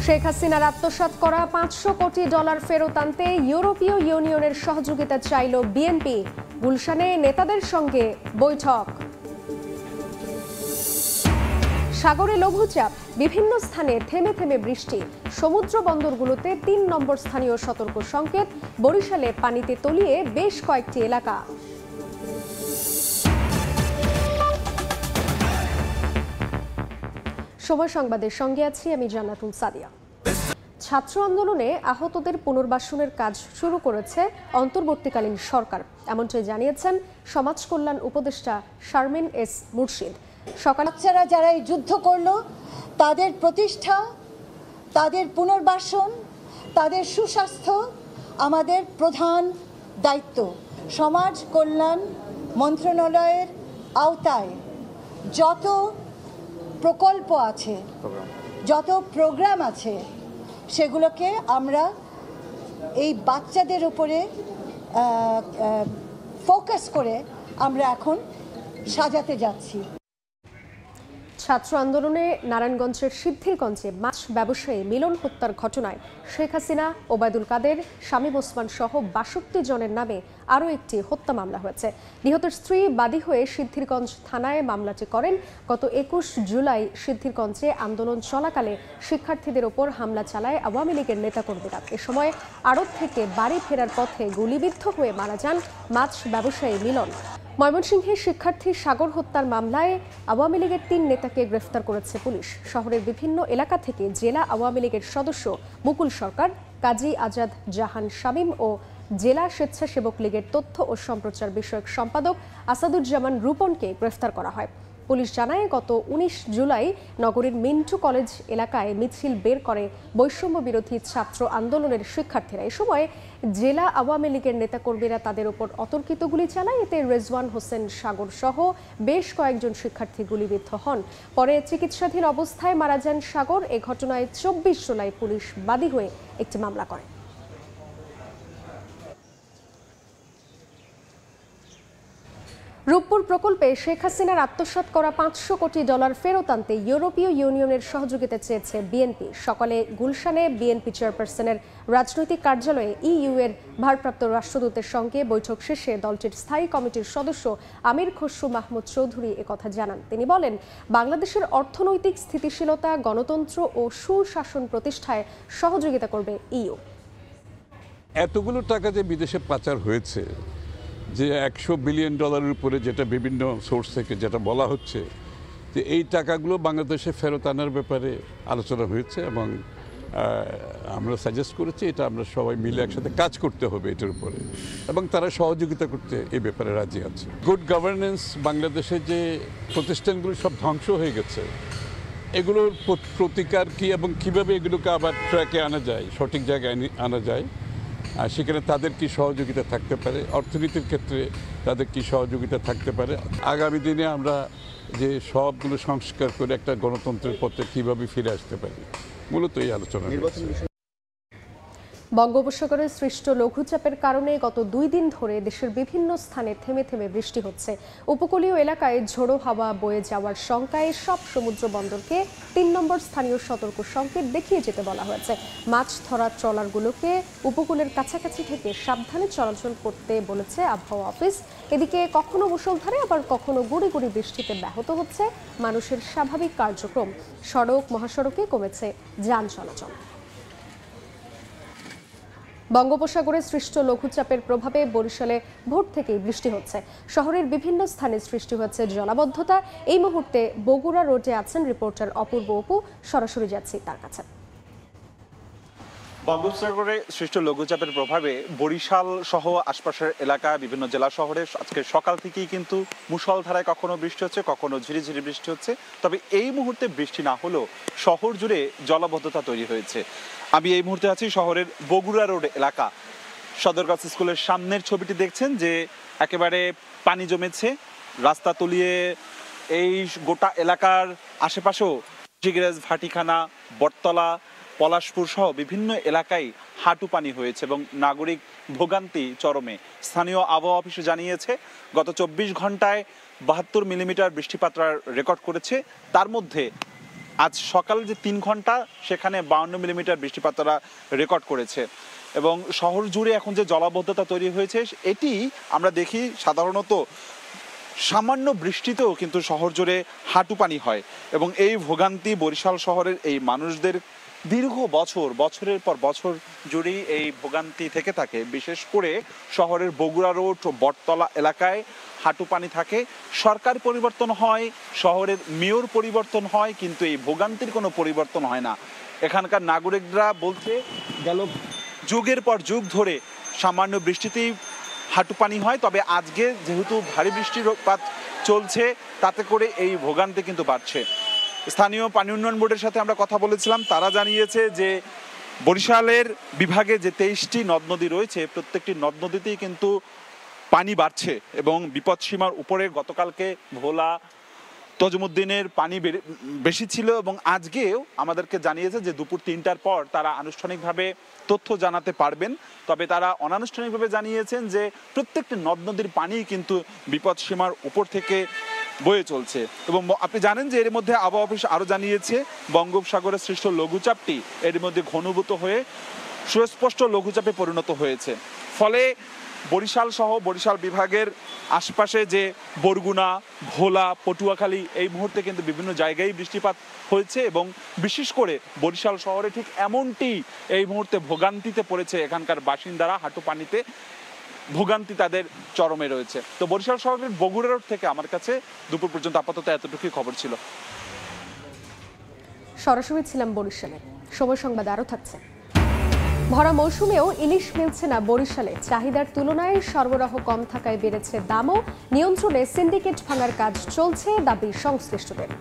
শেখ হাসিনার আত্মসাৎ করা $500 কোটি ফেরত আনতে ইউরোপীয় ইউনিয়নের সহযোগিতা চাইল বিএনপি। গুলশানে নেতাদের সঙ্গে বৈঠক। সাগরে লঘুচাপ, বিভিন্ন স্থানে থেমে থেমে বৃষ্টি। সমুদ্র বন্দরগুলোতে ৩ নম্বর স্থানীয় সতর্ক সংকেত। বরিশালে পানিতে তলিয়ে বেশ কয়েকটি এলাকা। সময় সংবাদের সঙ্গে আছি আমি জান্নাতুল সাদিয়া। ছাত্র আন্দোলনে আহতদের পুনর্বাসনের কাজ শুরু করেছে অন্তর্বর্তীকালীন সরকার, এমনটাই জানিয়েছেন সমাজ কল্যাণ উপদেষ্টা শারমিন এস মুর্শিদ। বাচ্চারা যারা এই যুদ্ধ করলো তাদের প্রতিষ্ঠা, তাদের পুনর্বাসন, তাদের সুস্বাস্থ্য আমাদের প্রধান দায়িত্ব। সমাজ কল্যাণ মন্ত্রণালয়ের আওতায় যত প্রকল্প আছে, যত প্রোগ্রাম আছে, সেগুলোকে আমরা এই বাচ্চাদের উপরে ফোকাস করে আমরা এখন সাজাতে যাচ্ছি। ছাত্র আন্দোলনে নারায়ণগঞ্জের সিদ্ধিরগঞ্জে মাছ ব্যবসায়ী মিলন হত্যার ঘটনায় শেখ হাসিনা, ওবায়দুল কাদের, শামীম ওসমান সহ ৬২ জনের নামে আরও একটি হত্যা মামলা হয়েছে। নিহতের স্ত্রী বাদী হয়ে সিদ্ধিরগঞ্জ থানায় মামলাটি করেন। গত ২১ জুলাই সিদ্ধিরগঞ্জে আন্দোলন চলাকালে শিক্ষার্থীদের ওপর হামলা চালায় আওয়ামী লীগের নেতাকর্মীরা। এ সময় আড়ত থেকে বাড়ি ফেরার পথে গুলিবিদ্ধ হয়ে মারা যান মাছ ব্যবসায়ী মিলন। ময়মনসিংহে শিক্ষার্থী সাগর হত্যার মামলায় আওয়ামী লীগের ৩ নেতাকে গ্রেফতার করেছে পুলিশ। শহরের বিভিন্ন এলাকা থেকে জেলা আওয়ামী লীগের সদস্য মুকুল সরকার, কাজী আজাদ জাহান শামীম ও জেলা স্বেচ্ছাসেবক লীগের তথ্য ও সম্প্রচার বিষয়ক সম্পাদক আসাদুজ্জামান রূপনকে গ্রেফতার করা হয়। পুলিশ জানায়, গত ১৯ জুলাই নগরীর মিন্টু কলেজ এলাকায় মিছিল বের করে বৈষম্য বিরোধী ছাত্র আন্দোলনের শিক্ষার্থীরা। এ সময় জেলা আওয়ামী লীগের নেতাকর্মীরা তাদের উপর অতর্কিত গুলি চালায়। এতে রেজওয়ান হোসেন সাগর সহ বেশ কয়েকজন শিক্ষার্থী গুলিবিদ্ধ হন। পরে চিকিৎসাধীন অবস্থায় মারা যান সাগর। এ ঘটনায় ২৪ জুলাই পুলিশ বাদী হয়ে একটি মামলা করে। রূপপুর প্রকল্পে শেখ হাসিনার আত্মসাৎ করা $500 কোটি ফেরত আনতে ইউরোপীয় ইউনিয়নের সহযোগিতা চেয়েছে বিএনপি। সকালে গুলশানে বিএনপি চেয়ারপারসনের রাজনৈতিক কার্যালয়ে ইইউ এর ভারপ্রাপ্ত রাষ্ট্রদূতের সঙ্গে বৈঠক শেষে দলটির স্থায়ী কমিটির সদস্য আমির খসরু মাহমুদ চৌধুরী একথা জানান। তিনি বলেন, বাংলাদেশের অর্থনৈতিক স্থিতিশীলতা, গণতন্ত্র ও সুশাসন প্রতিষ্ঠায় সহযোগিতা করবে ইইউ। এতগুলো টাকা যে বিদেশে পাচার হয়েছে, যে $100 বিলিয়ন উপরে, যেটা বিভিন্ন সোর্স থেকে যেটা বলা হচ্ছে, যে এই টাকাগুলো বাংলাদেশে ফেরত আনার ব্যাপারে আলোচনা হয়েছে এবং আমরা সাজেস্ট করেছি এটা আমরা সবাই মিলে একসাথে কাজ করতে হবে এটার উপরে, এবং তারা সহযোগিতা করতে এই ব্যাপারে রাজি আছে। গুড গভর্নেন্স, বাংলাদেশে যে প্রতিষ্ঠানগুলো সব ধ্বংস হয়ে গেছে, এগুলোর প্রতিকার কী এবং কীভাবে এগুলোকে আবার ট্র্যাকে আনা যায়, সঠিক জায়গায় আনা যায়, আর সেখানে তাদের কি সহযোগিতা থাকতে পারে, অর্থনীতির ক্ষেত্রে তাদের কি সহযোগিতা থাকতে পারে। আগামী দিনে আমরা যে সবগুলো সংস্কার করে একটা গণতন্ত্রের পথে কীভাবে ফিরে আসতে পারি, মূলত এই আলোচনা। বঙ্গোপসাগরে সৃষ্ট লঘুচাপের কারণে গত 2 দিন ধরে দেশের বিভিন্ন স্থানে থেমে থেমে বৃষ্টি হচ্ছে। উপকূলীয় এলাকায় ঝোড়ো হাওয়া বয়ে যাওয়ার শঙ্কায় সব সমুদ্র বন্দরকে ৩ নম্বর স্থানীয় সতর্ক সংকেত দেখিয়ে যেতে বলা হয়েছে। মাছ ধরার ট্রলারগুলোকে উপকূলের কাছাকাছি থেকে সাবধানে চলাচল করতে বলেছে আবহাওয়া অফিস। এদিকে কখনো মুষলধারে আবার কখনো গুঁড়ি গুঁড়ি বৃষ্টিতে ব্যাহত হচ্ছে মানুষের স্বাভাবিক কার্যক্রম। সড়ক, মহাসড়কে কমেছে যান চলাচল। বঙ্গোপসাগরে সৃষ্ট লঘুচাপের প্রভাবে বরিশালে ভোর থেকেই বৃষ্টি হচ্ছে। শহরের বিভিন্ন স্থানে সৃষ্টি হচ্ছে জলাবদ্ধতা। এই মুহূর্তে বগুড়া রোডে আছেন রিপোর্টার অপূর্ব অপু, সরাসরি যাচ্ছি তার কাছে। বঙ্গোপসাগরে সৃষ্ট লঘুচাপের প্রভাবে বরিশাল সহ আশপাশের এলাকা, বিভিন্ন জেলা শহরে আজকে সকাল থেকেই কিন্তু মুষলধারায় কখনো বৃষ্টি হচ্ছে, কখনো ঝিরিঝিরি বৃষ্টি হচ্ছে। তবে এই মুহূর্তে বৃষ্টি না হলেও শহর জুড়ে জলাবদ্ধতা তৈরি হয়েছে। আমি এই মুহূর্তে আছি শহরের বগুড়া রোড এলাকা। সদরঘাট স্কুলের সামনের ছবিটি দেখছেন যে একেবারে পানি জমেছে, রাস্তা তলিয়ে এই গোটা এলাকার আশেপাশেও জিগরেজ, ভাটিখানা, বটতলা, পলাশপুর সহ বিভিন্ন এলাকায় হাঁটু পানি হয়েছে এবং নাগরিক ভোগান্তি চরমে। স্থানীয় আবহাওয়া অফিস জানিয়েছে গত 24 ঘন্টায় 72 মিলিমিটার বৃষ্টিপাত রেকর্ড করেছে। তার মধ্যে আজ সকাল যে 3 ঘন্টা সেখানে 52 মিলিমিটার বৃষ্টিপাত তারা রেকর্ড করেছে। এবং শহর জুড়ে এখন যে জলাবদ্ধতা তৈরি হয়েছে এটি আমরা দেখি সাধারণত সামান্য বৃষ্টিতেও কিন্তু শহর জুড়ে হাঁটু পানি হয়। এবং এই ভোগান্তি বরিশাল শহরের এই মানুষদের দীর্ঘ বছরের পর বছর জুড়েই এই ভোগান্তি থেকে থাকে। বিশেষ করে শহরের বগুড়া রোড ও বটতলা এলাকায় হাঁটু পানি থাকে। সরকার পরিবর্তন হয়, শহরের মেয়র পরিবর্তন হয়, কিন্তু এই ভোগান্তির কোনো পরিবর্তন হয় না। এখানকার নাগরিকরা বলছে গেল যুগের পর যুগ ধরে সামান্য বৃষ্টিতেই হাঁটু পানি হয়, তবে আজকে যেহেতু ভারী বৃষ্টিপাত চলছে তাতে করে এই ভোগান্তি কিন্তু বাড়ছে। স্থানীয় পানি উন্নয়ন বোর্ডের সাথে আমরা কথা বলেছিলাম, তারা জানিয়েছে যে বরিশালের বিভাগে যে 23টি নদ নদী রয়েছে প্রত্যেকটি নদ নদীতেই কিন্তু পানি বাড়ছে এবং বিপদসীমার উপরে গতকালকে ভোলা তজুমুদ্দিনের পানি বেশি ছিল এবং আজকেও আমাদেরকে জানিয়েছে যে দুপুর 3টার পর তারা আনুষ্ঠানিকভাবে তথ্য জানাতে পারবেন। তবে তারা অনানুষ্ঠানিকভাবে জানিয়েছেন যে প্রত্যেকটি নদ নদীর পানি কিন্তু বিপদসীমার উপর থেকে বয়ে চলছে। এবং আপনি জানেন যে এর মধ্যে আবহাওয়া অফিস আরও জানিয়েছে বঙ্গোপসাগরে সৃষ্ট লঘুচাপটি এর মধ্যে ঘনীভূত হয়ে সুস্পষ্ট লঘুচাপে পরিণত হয়েছে। ফলে বরিশাল সহ বরিশাল বিভাগের আশপাশে যে বরগুনা, ভোলা, পটুয়াখালী এই মুহূর্তে কিন্তু বিভিন্ন জায়গায় বৃষ্টিপাত হয়েছে এবং বিশেষ করে বরিশাল শহরে ঠিক এমনটি এই মুহূর্তে ভোগান্তিতে পড়েছে এখানকার বাসিন্দারা। হাঁটু পানিতে ভোগান্তি তাদের চরমে রয়েছে। তো বরিশাল শহরের বগুড়া রোড থেকে আমার কাছে দুপুর পর্যন্ত আপাতত এতটুকুই খবর ছিল। সরাসরি ছিলাম বরিশালে। সময় সংবাদ আরও থাকছে। ভরা মৌসুমেও ইলিশ মিলছে না বরিশালে। চাহিদার তুলনায় সরবরাহ কম থাকায় বেড়েছে দামও। নিয়ন্ত্রণে সিন্ডিকেট ভাঙার কাজ চলছে, দাবি সংশ্লিষ্টদের।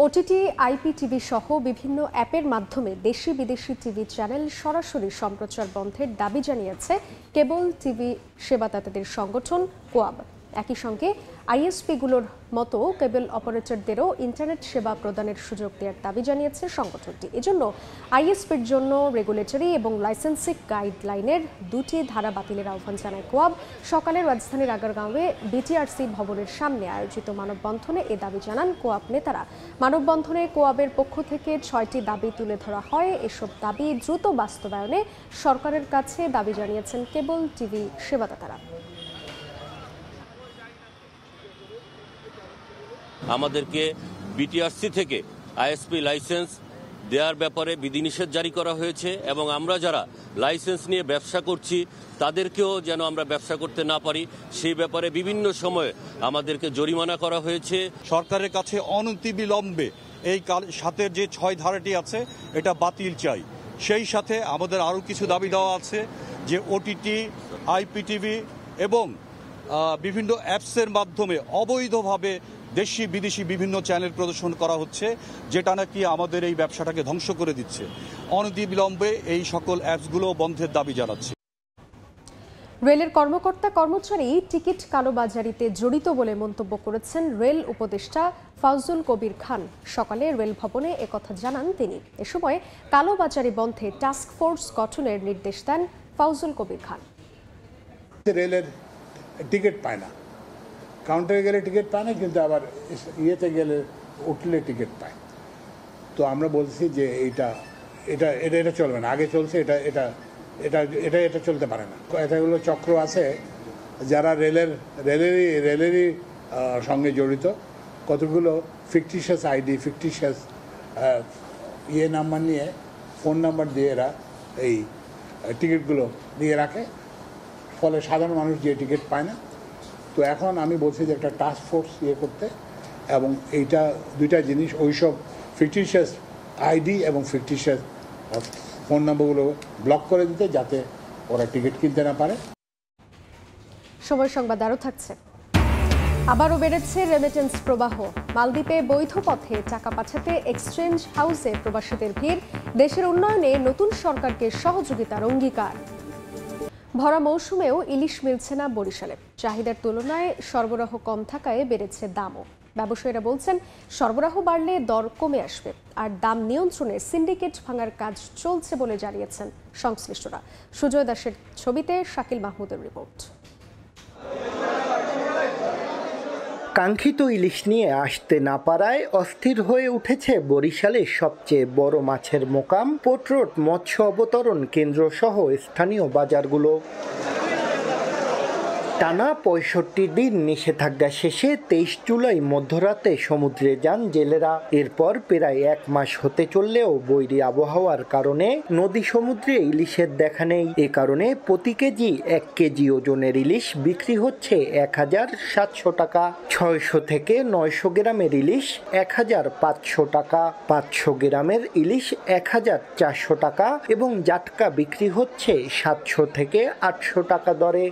ওটিটি, আইপিটিভি সহ বিভিন্ন অ্যাপের মাধ্যমে দেশি বিদেশি টিভি চ্যানেল সরাসরি সম্প্রচার বন্ধের দাবি জানিয়েছে কেবল টিভি সেবাদাতাদের সংগঠন কোয়াব। একই সঙ্গে আইএসপিগুলোর মতো কেবল অপারেটরদেরও ইন্টারনেট সেবা প্রদানের সুযোগ দেওয়ার দাবি জানিয়েছে সংগঠনটি। এজন্য আইএসপির জন্য রেগুলেটরি এবং লাইসেন্সিং গাইডলাইনের 2টি ধারা বাতিলের আহ্বান জানায় কোয়াব। সকালে রাজধানীর আগারগাঁওয়ে বিটিআরসি ভবনের সামনে আয়োজিত মানববন্ধনে এ দাবি জানান কোয়াব নেতারা। মানববন্ধনে কোয়াবের পক্ষ থেকে 6টি দাবি তুলে ধরা হয়। এসব দাবি দ্রুত বাস্তবায়নে সরকারের কাছে দাবি জানিয়েছেন কেবল টিভি সেবাদাতারা। আমাদেরকে বিটিআরসি থেকে আইএসপি লাইসেন্স দেওয়ার ব্যাপারে বিধিনিষেধ জারি করা হয়েছে এবং আমরা যারা লাইসেন্স নিয়ে ব্যবসা করছি তাদেরকেও যেন আমরা ব্যবসা করতে না পারি সেই ব্যাপারে বিভিন্ন সময়ে আমাদেরকে জরিমানা করা হয়েছে। সরকারের কাছে অনতিবিলম্বে এই সাথের যে 6 ধারাটি আছে এটা বাতিল চাই। সেই সাথে আমাদের আরও কিছু দাবি দেওয়া আছে যে ওটিটি, আইপিটিভি এবং বিভিন্ন অ্যাপসের মাধ্যমে অবৈধভাবে দেশি বিদেশি বিভিন্ন চ্যানেল প্রদর্শন করা হচ্ছে, যেটা নাকি আমাদের এই ব্যবসাটাকে ধ্বংস করে দিচ্ছে। অনতিবিলম্বে এই সকল অ্যাপসগুলো বন্ধের দাবি জানাচ্ছে। রেলের কর্মকর্তা কর্মচারী টিকিট কালোবাজারিতে জড়িত বলে মন্তব্য করেছেন রেল উপদেষ্টা ফাউজুল কবির খান। সকালে রেল ভবনে একথা জানান তিনি। এ সময় কালোবাজারি বন্ধে টাস্ক ফোর্স গঠনের নির্দেশ দেন ফাউজুল কবির খান। রেলের টিকিট পায় না, কাউন্টারে গেলে টিকিট পায় না, কিন্তু আবার ইয়েতে গেলে উঠলে টিকিট পায়। তো আমরা বলছি যে এটা চলবে না। আগে চলছে, এটা চলতে পারে না। এটাগুলো চক্র আছে যারা রেলেরই সঙ্গে জড়িত। কতগুলো ফিকটিশিয়াস আইডি, ফিকটিশিয়াস নাম্বার নিয়ে, ফোন নাম্বার দিয়ে এরা এই টিকিটগুলো দিয়ে রাখে, ফলে সাধারণ মানুষ যে টিকিট পায় না। তো এখন আমি বলছি যে একটা টাস্ক ফোর্স করতে, এবং এইটা 2টা জিনিস, ওইসব ফিকটিশিয়াস আইডি এবং ফিকটিশিয়াস ফোন নাম্বারগুলো ব্লক করে দিতে, যাতে ওরা টিকিট কিনতে না পারে। সময় সংবাদ আরও থাকছে। আবারও বেড়েছে রেমিটেন্স প্রবাহ। মালদ্বীপে বৈধ পথে টাকা পাঠাতে এক্সচেঞ্জ হাউসে প্রবাসীদের ভিড়। দেশের উন্নয়নে নতুন সরকারকে সহযোগিতার অঙ্গীকার। ভরা মৌসুমেও ইলিশ মিলছে না বরিশালে। চাহিদার তুলনায় সরবরাহ কম থাকায় বেড়েছে দামও। ব্যবসায়ীরা বলছেন সরবরাহ বাড়লে দর কমে আসবে, আর দাম নিয়ন্ত্রণে সিন্ডিকেট ভাঙার কাজ চলছে বলে জানিয়েছেন সংশ্লিষ্টরা। সুজয় দাসের ছবিতে শাকিল মাহমুদের রিপোর্ট। কাঙ্ক্ষিত ইলিশ নিয়ে আসতে না পারায় অস্থির হয়ে উঠেছে বরিশালের সবচেয়ে বড় মাছের মোকাম পোর্ট রোড মৎস্য অবতরণ কেন্দ্র সহ স্থানীয় বাজারগুলো। টানা ৬৫ দিন নিষেধাজ্ঞা শেষে ২৩ জুলাই মধ্যরাতে সমুদ্রে যান জেলেরা। এরপর প্রায় ১ মাস হতে চললেও বৈরী আবহাওয়ার কারণে নদী সমুদ্রে ইলিশের দেখা নেই। এ কারণে প্রতি কেজি ১ কেজি ওজনের ইলিশ বিক্রি হচ্ছে ১,৭০০ টাকা। ৬০০ থেকে ৯০০ গ্রামের ইলিশ ১,৫০০ টাকা, ৫০০ গ্রামের ইলিশ ১,৪০০ টাকা এবং জাটকা বিক্রি হচ্ছে ৭০০ থেকে ৮০০ টাকা দরে।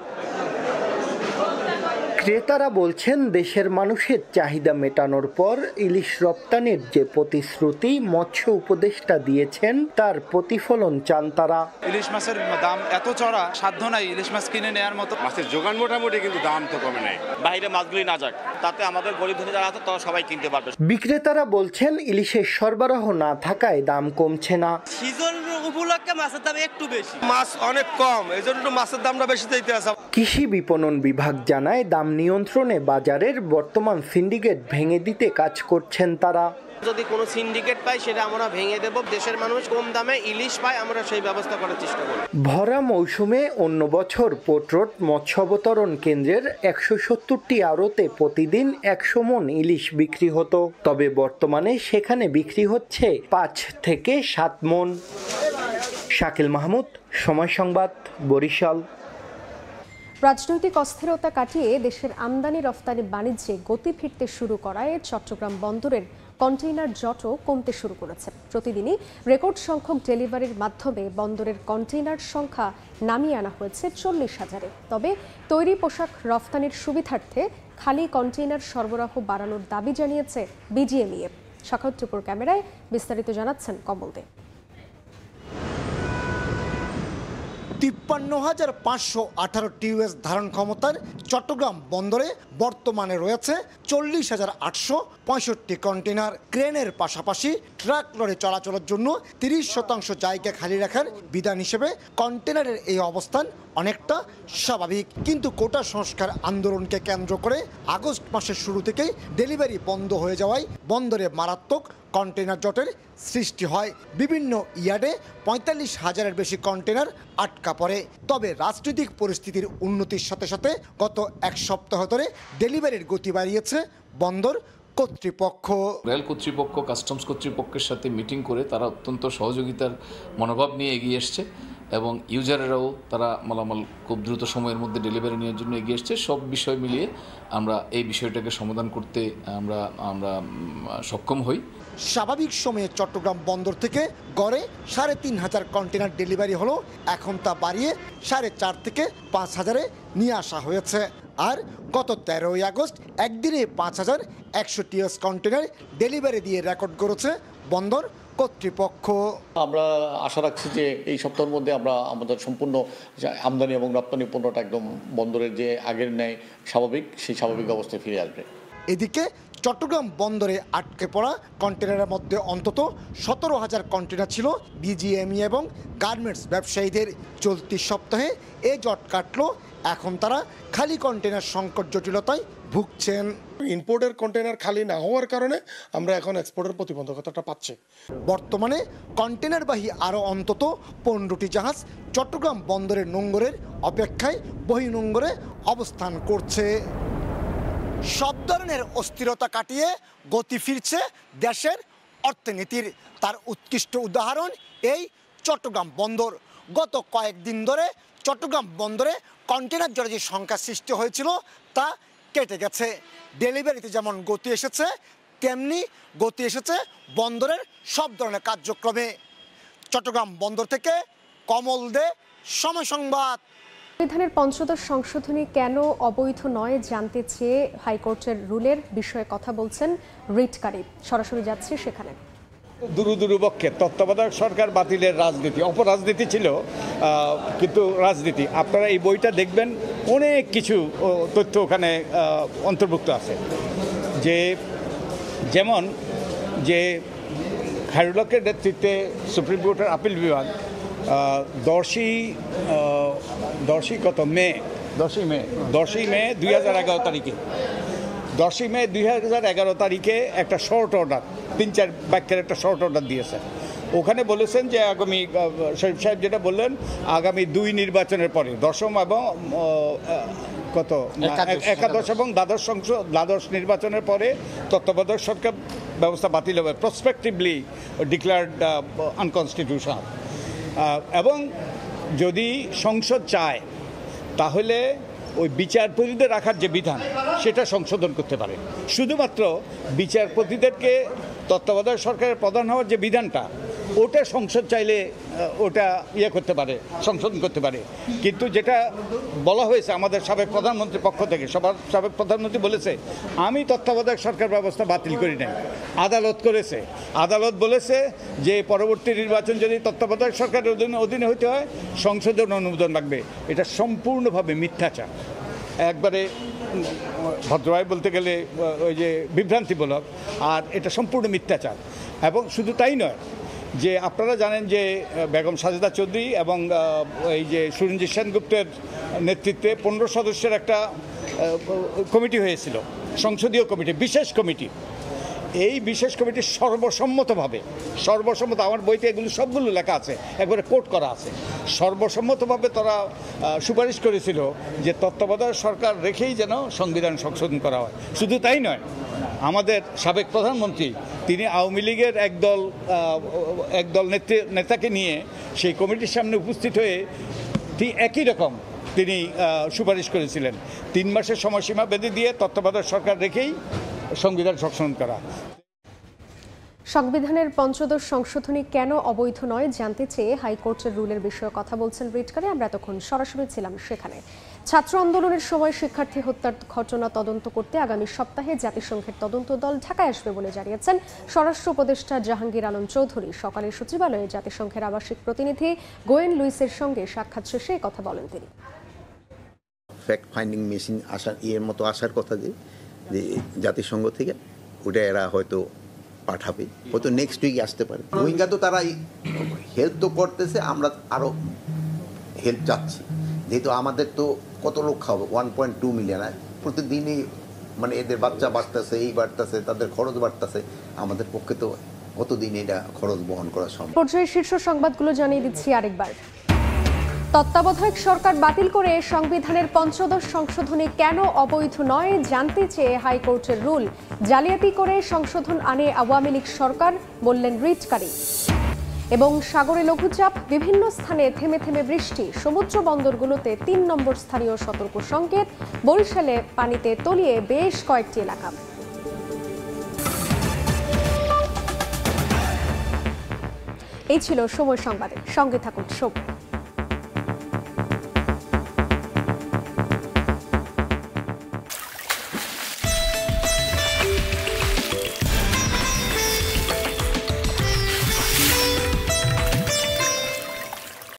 ক্রেতারা বলছেন, দেশের মানুষের চাহিদা মেটানোর পর ইলিশ রপ্তানির যে প্রতিশ্রুতি মৎস্য উপদেষ্টা দিয়েছেন তার প্রতিফলন চান তারা। ইলিশ মাছের দাম এত চড়া, সাধ্য নাই ইলিশ মাছ কিনে নেওয়ার মতো। মাছের যোগান মোটামুটি, কিন্তু দাম তো কমে নাই। বাইরে মাছগুলি না যাক, তাতে আমাদের গরিব ধনী যারা আছে তারা সবাই কিনতে পারবে। বিক্রেতারা বলছেন, ইলিশের সরবরাহ না থাকায় দাম কমছে না। সিজন উপলক্ষে মাছের দাম একটু বেশি, মাছ অনেক কম, এই জন্য মাছের দামটা বেশি চাইতে আছে। কৃষি বিপণন বিভাগ জানায়, দাম নিয়ন্ত্রণে বাজারের বর্তমান সিন্ডিকেট ভেঙে দিতে কাজ করছেন তারা। যদি কোনো সিন্ডিকেট পাই সেটা আমরা ভেঙে দেব। দেশের মানুষ কম দামে ইলিশ পায়, আমরা সেই ব্যবস্থা করার চেষ্টা করব। ভরা মৌসুমে অন্য বছর পোর্ট রোড মৎস্য অবতরণ কেন্দ্রের ১৭০টি আড়তে প্রতিদিন ১০০ মণ ইলিশ বিক্রি হতো, তবে বর্তমানে সেখানে বিক্রি হচ্ছে ৫ থেকে ৭ মণ। শাকিল মাহমুদ, সময় সংবাদ, বরিশাল। রাজনৈতিক অস্থিরতা কাটিয়ে দেশের আমদানি রফতানি বাণিজ্যে গতি ফিরতে শুরু করায় চট্টগ্রাম বন্দরের কন্টেইনার জটও কমতে শুরু করেছে। প্রতিদিনই রেকর্ড সংখ্যক ডেলিভারির মাধ্যমে বন্দরের কন্টেইনার সংখ্যা নামিয়ে আনা হয়েছে ৪০,০০০-এ। তবে তৈরি পোশাক রফতানির সুবিধার্থে খালি কন্টেইনার সরবরাহ বাড়ানোর দাবি জানিয়েছে বিজিএমইএ। সাখাওয়াত টিপুর ক্যামেরায় বিস্তারিত জানাচ্ছেন কমল দে। ৫৩,৫১৮ টিউএস ধারণ ক্ষমতার চট্টগ্রাম বন্দরে বর্তমানে রয়েছে ৪০,৮৬৫ কন্টেনার। ক্রেনের পাশাপাশি ট্রাক লরি চলাচলের জন্য ৩০% জায়গা খালি রাখার বিধান হিসেবে কন্টেনারের এই অবস্থান অনেকটা স্বাভাবিক। কিন্তু কোটা সংস্কার আন্দোলনকে কেন্দ্র করে আগস্ট মাসের শুরু থেকেই ডেলিভারি বন্ধ হয়ে যাওয়ায় বন্দরে মারাত্মক কন্টেনার জটের সৃষ্টি হয়। বিভিন্ন ইয়ার্ডে ৪৫,০০০-এর বেশি কন্টেনার আটকা পড়ে। তবে রাজনৈতিক পরিস্থিতির উন্নতির সাথে সাথে গত ১ সপ্তাহ ধরে ডেলিভারির গতি বাড়িয়েছে বন্দর কর্তৃপক্ষ। রেল কর্তৃপক্ষ কাস্টমস কর্তৃপক্ষের সাথে মিটিং করে তারা অত্যন্ত সহযোগিতার মনোভাব নিয়ে এগিয়ে এসছে এবং ইউজারেরাও তারা মালামাল খুব দ্রুত সময়ের মধ্যে ডেলিভারি নেওয়ার জন্য এগিয়ে এসছে। সব বিষয় মিলিয়ে আমরা এই বিষয়টাকে সমাধান করতে আমরা সক্ষম হই। স্বাভাবিক সময়ে চট্টগ্রাম বন্দর থেকে গড়ে ৩,৫০০ কন্টেনার ডেলিভারি হলো, এখন তা বাড়িয়ে ৪,৫০০ থেকে ৫,০০০-এ নিয়ে আসা হয়েছে। আর গত ১৩ই আগস্ট একদিনে ৫,১০০ টিএস কন্টেনার ডেলিভারি দিয়ে রেকর্ড করেছে বন্দর কর্তৃপক্ষ। আমরা আশা রাখছি যে এই সপ্তাহের মধ্যে আমরা আমাদের সম্পূর্ণ আমদানি এবং রপ্তানি পণ্যটা একদম বন্দরের যে আগের ন্যায় সেই স্বাভাবিক অবস্থায় ফিরে আসবে। এদিকে চট্টগ্রাম বন্দরে আটকে পড়া কন্টেনারের মধ্যে অন্তত ১৭,০০০ কন্টেনার ছিল বিজিএমই এবং গার্মেন্টস ব্যবসায়ীদের। চলতি সপ্তাহে এ জট কাটল, এখন তারা খালি কন্টেনার সংকট জটিলতায় ভুগছেন। ইম্পোর্টের কন্টেনার খালি না হওয়ার কারণে আমরা এখন এক্সপোর্টের প্রতিবন্ধকতাটা পাচ্ছি। বর্তমানে কন্টেনারবাহী আরও অন্তত ১৫টি জাহাজ চট্টগ্রাম বন্দরের নোঙ্গরের অপেক্ষায় বহির্নোঙ্গরে অবস্থান করছে। সব ধরনের অস্থিরতা কাটিয়ে গতি ফিরছে দেশের অর্থনীতির। তার উৎকৃষ্ট উদাহরণ এই চট্টগ্রাম বন্দর। গত কয়েকদিন ধরে চট্টগ্রাম বন্দরে কন্টেনার জটে যে সংখ্যা সৃষ্টি হয়েছিল তা কেটে গেছে। ডেলিভারিতে যেমন গতি এসেছে, তেমনি গতি এসেছে বন্দরের সব ধরনের কার্যক্রমে। চট্টগ্রাম বন্দর থেকে কমল দে, সময় সংবাদ। সংবিধানের ৫ম সংশোধনী কেন অবৈধ নয় জানতে চেয়ে হাইকোর্টের রুলের বিষয়ে কথা বলছেন রিটকারী। সরাসরি যাচ্ছে সেখানে। দুরুপক্ষে তত্ত্বাবধায়ক সরকার বাতিলের রাজনীতি, অপরাজনীতি ছিল, কিন্তু রাজনীতি। আপনারা এই বইটা দেখবেন, অনেক কিছু তথ্য ওখানে অন্তর্ভুক্ত আছে। যেমন যে খায়রুল-হকের নেতৃত্বে সুপ্রিম কোর্টের আপিল বিভাগ 10ই মে 2011 তারিখে 10ই মে 2011 তারিখে একটা শর্ট অর্ডার 3-4 বাক্যের একটা শর্ট অর্ডার দিয়েছেন। ওখানে বলেছেন যে আগামী শরীফ সাহেব যেটা বললেন আগামী 2 নির্বাচনের পরে 10ম এবং একাদশ এবং দ্বাদশ নির্বাচনের পরে তত্ত্বাবধায়ক সরকার ব্যবস্থা বাতিল হবে, প্রসপেক্টিভলি ডিক্লেয়ার্ড আনকনস্টিটিউশনাল। এবং যদি সংসদ চায় তাহলে ওই বিচারপতিদের রাখার যে বিধান সেটা সংশোধন করতে পারে। শুধুমাত্র বিচারপতিদেরকে তত্ত্বাবধায়ক সরকারের প্রধান হওয়ার যে বিধানটা ওটা সংসদ চাইলে ওটা করতে পারে, সংশোধন করতে পারে। কিন্তু যেটা বলা হয়েছে আমাদের সাবেক প্রধানমন্ত্রীর পক্ষ থেকে, সাবেক প্রধানমন্ত্রী বলেছে আমি তত্ত্বাবধায়ক সরকার ব্যবস্থা বাতিল করি নাই, আদালত করেছে। আদালত বলেছে যে পরবর্তী নির্বাচন যদি তত্ত্বাবধায়ক সরকারের অধীনে হইতে হয় সংসদের অনুমোদন লাগবে। এটা সম্পূর্ণভাবে মিথ্যাচার, একবারে ভদ্রভাবে বলতে গেলে ওই যে বিভ্রান্তিমূলক, আর এটা সম্পূর্ণ মিথ্যাচার। এবং শুধু তাই নয়, যে আপনারা জানেন যে বেগম সাজেদা চৌধুরী এবং এই যে সুরঞ্জিত সেনগুপ্তের নেতৃত্বে 15 সদস্যের একটা কমিটি হয়েছিল, সংসদীয় কমিটি, বিশেষ কমিটি। এই বিশেষ কমিটি সর্বসম্মতভাবে, আমার বইতে এগুলো সবগুলো লেখা আছে, একবারে কোট করা আছে, সর্বসম্মতভাবে তারা সুপারিশ করেছিল যে তত্ত্বাবধায়ক সরকার রেখেই যেন সংবিধান সংশোধন করা হয়। শুধু তাই নয়, আমাদের সাবেক প্রধানমন্ত্রী তিনি আওয়ামী লীগের একদল নেতাকে নিয়ে সেই কমিটির সামনে উপস্থিত হয়ে একই রকম তিনি সুপারিশ করেছিলেন 3 মাসের সময়সীমা বেঁধে দিয়ে তত্ত্বাবধায়ক সরকার রেখেই সংবিধান সংশোধন করা। সংবিধানের 15দশ সংশোধনী কেন অবৈধ নয় জানতে চেয়ে হাইকোর্টের রুলের বিষয়ে কথা বলছেন রিটকারী। আমরা তখন সরাসরি ছিলাম সেখানে। ছাত্র আন্দোলনের সময় শিক্ষার্থী হত্যার ঘটনা তদন্ত করতে আগামী সপ্তাহে জাতিসংঘের তদন্ত দল ঢাকায় আসবে বলে জানিয়েছেন স্বরাষ্ট্র উপদেষ্টা জাহাঙ্গীর আলম চৌধুরী। সকালে সচিবালয়ে জাতিসংঘের আবাসিক প্রতিনিধি গোয়েন লুইসের সঙ্গে সাক্ষাৎ শেষে কথা বলেন তিনি। ফ্যাক্ট ফাইন্ডিং মেশিন আসার মতো আসার কথা যে জাতিসংঘ থেকে ওটা এরা হয়তো পাঠাবে, হয়তো নেক্সট উইকে আসতে পারে। রোহিঙ্গা তো তারা হেল্প তো করতেছে, আমরা আরও হেল্প চাচ্ছি, যেহেতু আমাদের তো কত লোক খাওয়াবে, 1.2 মিলিয়ন প্রতিদিনই, মানে এদের বাচ্চা বাড়তেছে, এই বাড়তেছে, তাদের খরচ বাড়তেছে, আমাদের পক্ষে তো কতদিন এটা খরচ বহন করা সম্ভব। পর্যায়ে শীর্ষ সংবাদগুলো জানিয়ে দিচ্ছি আরেকবার। তত্ত্বাবধায়ক সরকার বাতিল করে সংবিধানের 15দশ সংশোধনী কেন অবৈধ নয় জানতে চেয়ে হাইকোর্টের রুল। জালিয়াতি করে সংশোধন আনে আওয়ামী লীগ সরকার, বললেন রিটকারী। এবং সাগরে লঘুচাপ, বিভিন্ন স্থানে থেমে থেমে বৃষ্টি, সমুদ্র বন্দরগুলোতে 3 নম্বর স্থানীয় সতর্ক সংকেত, বরিশালে পানিতে তলিয়ে বেশ কয়েকটি এলাকা। এই ছিল সময় সংবাদে, সঙ্গে থাকুন।